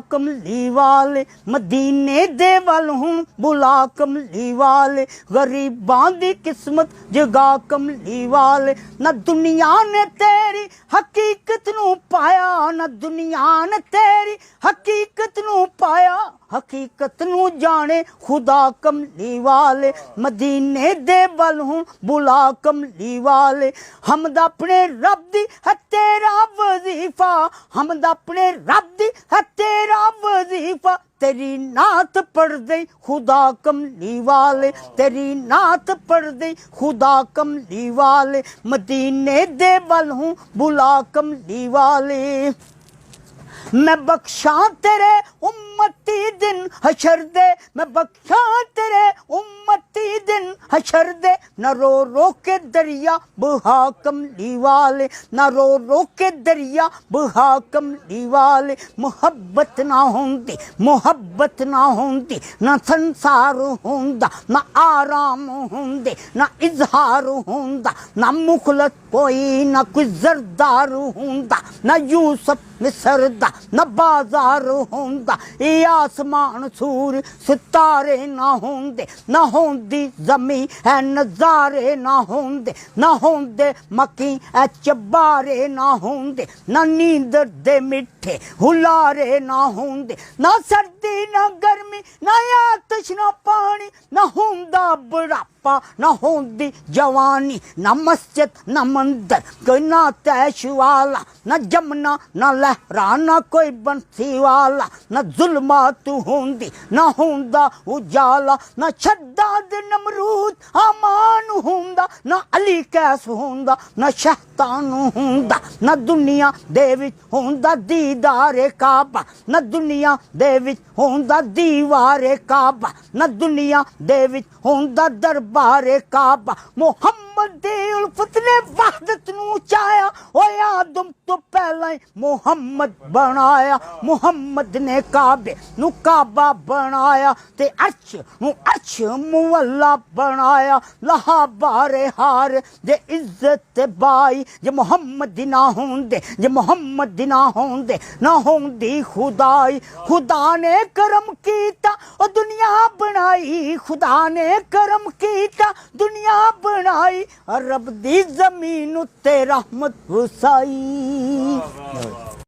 کملی والے مدینے دے ول ہوں بلا کملی والے غریباں دی قسمت جگا کملی والے نہ دنیا نے تیری حقیقت نو پایا نہ دنیا نے تیری حقیقت نو پایا حقیقت نو جانے خدا کملی والے مدینے دے ول ہوں بلا کملی والے حمد اپنے رب دی ہے تیرا وظیفہ حمد اپنے رب دی ہے تیرا وظیفہ تیری نعت پڑھ دے خدا کملی والے تیری نعت پڑھ دے خدا کملی والے مدینے دے ول ہوں بلا کملی والے میں بخشاں تیرے امتی دن حشر دے میں بخشاں تیرے امتی دن حشر دے نہ رو رو کے دریا بہا کملی والے نہ رو رو کے دریا بہا کملی والے محبت نہ ہوندی محبت نہ ہوندی نہ سنسار ہوندا نہ آرام ہوندے نہ اظہار ہوندا نہ مخلص کوئی نہ کوئی زردار ہوندا نہ یوسف مصر دا نہ بازار ہوندا اے آسمان سور ستارے نہ ہوندے نہ ہوندی زمین اے نظارے نہ ہوندے نہ ہوندے مکی اے چبارے نہ ہوندے نہ نیندر دے مٹھے ہلارے نہ ہوندے نہ سردی نہ گرمی نہ آتش نہ پانی نہ ہوندا بڑھاپا نہ ہوندی جوانی نہ مسجد نہ مندر کوئی نہ تیش والا نہ جمنا نہ لہرا نہ کوئی بنسی والا نہ ظلمات ہوندی نہ ہوندا اجالا نہ شداد نمرود امان ہوندا نہ علی کیس ہوندا نہ شیطان ہوندا نہ دنیا دے وچ ہوندا دیدار کعبہ نہ دنیا دے وچ ہوندا دیوار کعبہ نہ دنیا دے وچ ہوندا دربار کعبہ محمد دی الفت نے وحدت نو چایا او آدم تو پہلے محمد بنایا محمد نے کعبے نو کعبہ بنایا تے عرش نو عرش مولا بنایا لہا بارے ہار دے عزت بائی جے محمد نہ ہوندے جے محمد نہ ہوندے نہ ہوندی خدائی خدا نے کرم کیتا او دنیا بنائی خدا نے کرم کیتا دنیا بنائی رب دی زمین تے رحمت وسائی